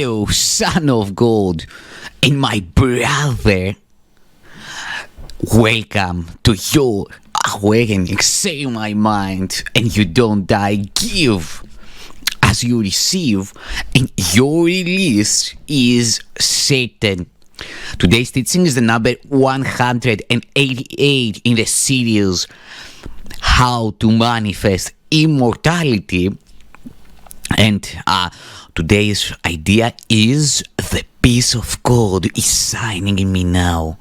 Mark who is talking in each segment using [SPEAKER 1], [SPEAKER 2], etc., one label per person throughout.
[SPEAKER 1] Hello, son of God, and my brother. Welcome to your awakening. Say my mind, and you don't die. Give as you receive, and your release is certain. Today's teaching is the number 188 in the series How to Manifest Immortality. And today's idea is the peace of God is shining in me now.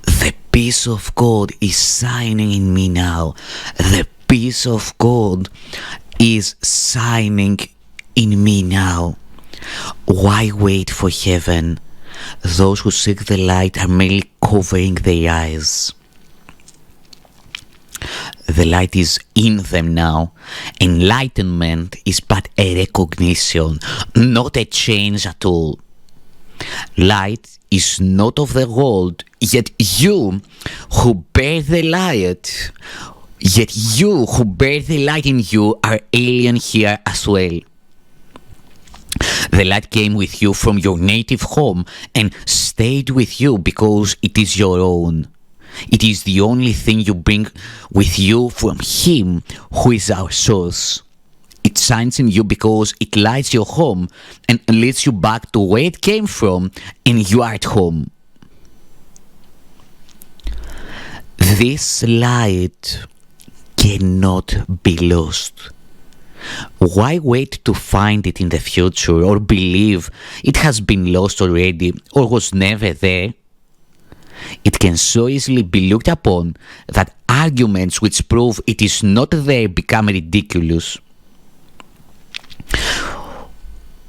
[SPEAKER 1] The peace of God is shining in me now. The peace of God is shining in me now. Why wait for heaven? Those who seek the light are merely covering their eyes. The light is in them now. Enlightenment is but a recognition, not a change at all. Light is not of the world, yet you who bear the light, in you are alien here as well. The light came with you from your native home and stayed with you because it is your own. It is the only thing you bring with you from Him who is our source. It shines in you because it lights your home and leads you back to where it came from, and you are at home. This light cannot be lost. Why wait to find it in the future or believe it has been lost already or was never there? It can so easily be looked upon that arguments which prove it is not there become ridiculous.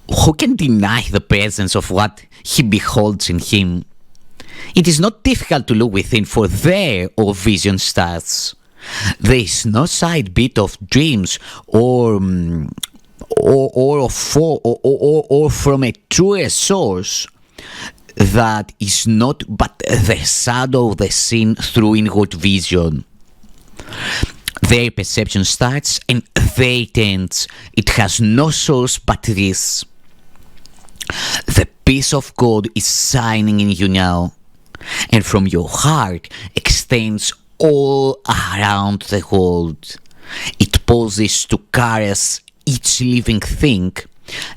[SPEAKER 1] Who can deny the presence of what he beholds in him? It is not difficult to look within, for there all vision starts. There is no side bit of dreams or from a truer source that is not but the shadow of the seen through inward vision. Their perception starts and there it ends. It has no source but this. The peace of God is shining in you now, and from your heart extends all around the world. It pauses to caress each living thing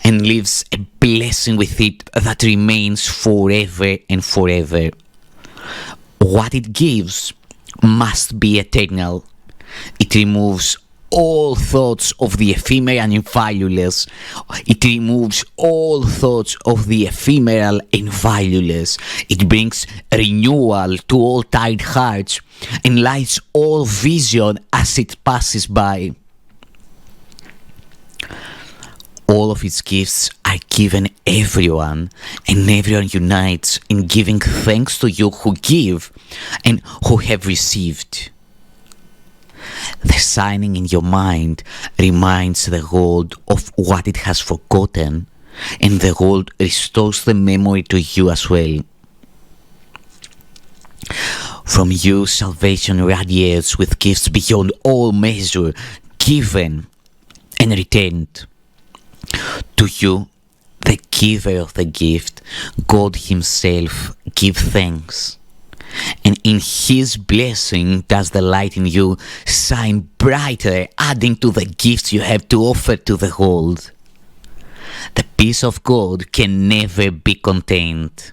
[SPEAKER 1] and leaves a blessing with it that remains forever and forever. What it gives must be eternal. It removes all thoughts of the ephemeral and valueless. It removes all thoughts of the ephemeral and valueless. It brings renewal to all tired hearts and lights all vision as it passes by. All of its gifts are given everyone, and everyone unites in giving thanks to you who give and who have received. The shining in your mind reminds the world of what it has forgotten, and the world restores the memory to you as well. From you salvation radiates with gifts beyond all measure, given and returned. To you, the giver of the gift, God Himself, give thanks. And in His blessing does the light in you shine brighter, adding to the gifts you have to offer to the world. The peace of God can never be contained.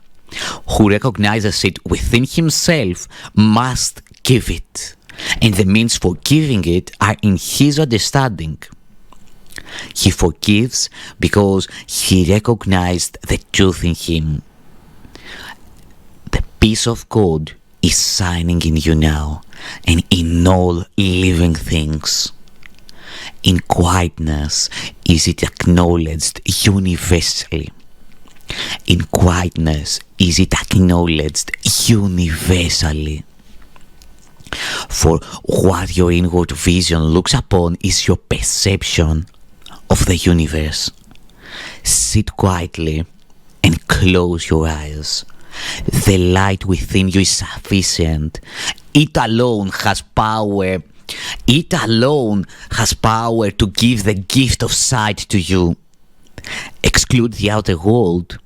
[SPEAKER 1] Who recognizes it within himself must give it, and the means for giving it are in his understanding. He forgives because he recognized the truth in him. The peace of God is shining in you now and in all living things. In quietness is it acknowledged universally. In quietness is it acknowledged universally. For what your inward vision looks upon is your perception of the universe. Sit quietly and close your eyes. The light within you is sufficient. It alone has power. It alone has power to give the gift of sight to you. Exclude the outer world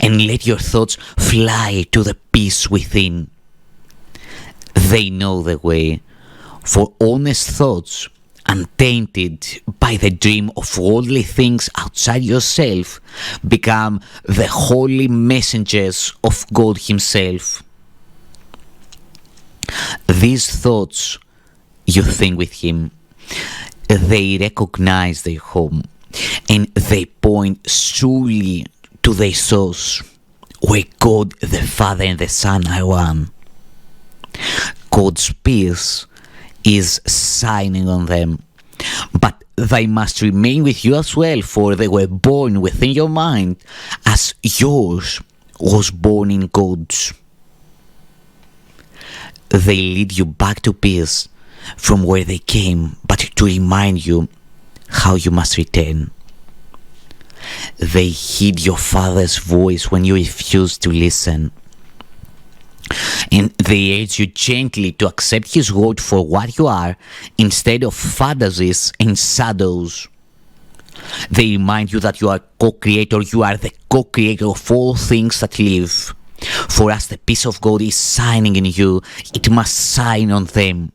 [SPEAKER 1] and let your thoughts fly to the peace within. They know the way, for honest thoughts, untainted by the dream of worldly things outside yourself, become the holy messengers of God Himself. These thoughts, you think with Him, they recognize their home, and they point solely to their source, where God the Father and the Son are one. God's peace is shining on them, but they must remain with you as well, for they were born within your mind as yours was born in God's. They lead you back to peace from where they came, but to remind you how you must return. They heed your Father's voice when you refuse to listen, and they urge you gently to accept His word for what you are instead of fantasies and shadows. They remind you that you are co-creator, you are the co-creator of all things that live. For as the peace of God is shining in you, it must shine on them.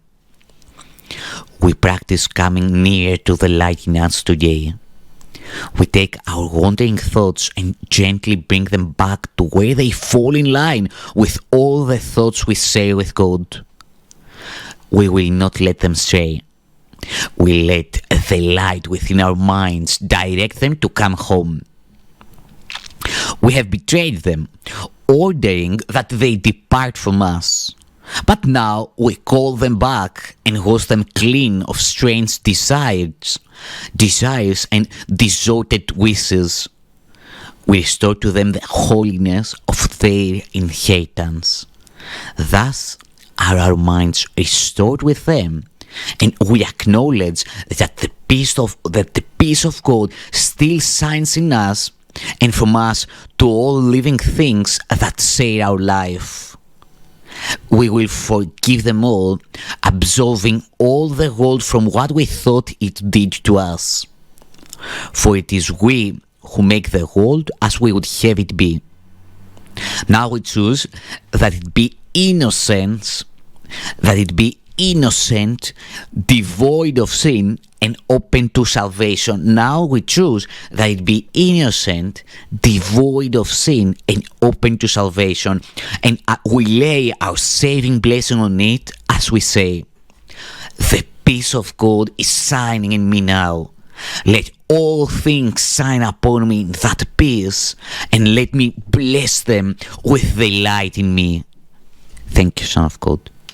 [SPEAKER 1] We practice coming near to the light in us today. We take our wandering thoughts and gently bring them back to where they fall in line with all the thoughts we share with God. We will not let them stray. We let the light within our minds direct them to come home. We have betrayed them, ordering that they depart from us. But now we call them back and wash them clean of strange desires and distorted wishes. We restore to them the holiness of their inheritance. Thus are our minds restored with them, and we acknowledge that the peace of God still shines in us and from us to all living things that share our life. We will forgive them all, absolving all the world from what we thought it did to us. For it is we who make the world as we would have it be. Now we choose that it be innocent, devoid of sin, and open to salvation. Now we choose that it be innocent, devoid of sin, and open to salvation. And we lay our saving blessing on it as we say, the peace of God is shining in me now. Let all things shine upon me in that peace, and let me bless them with the light in me. Thank you, Son of God.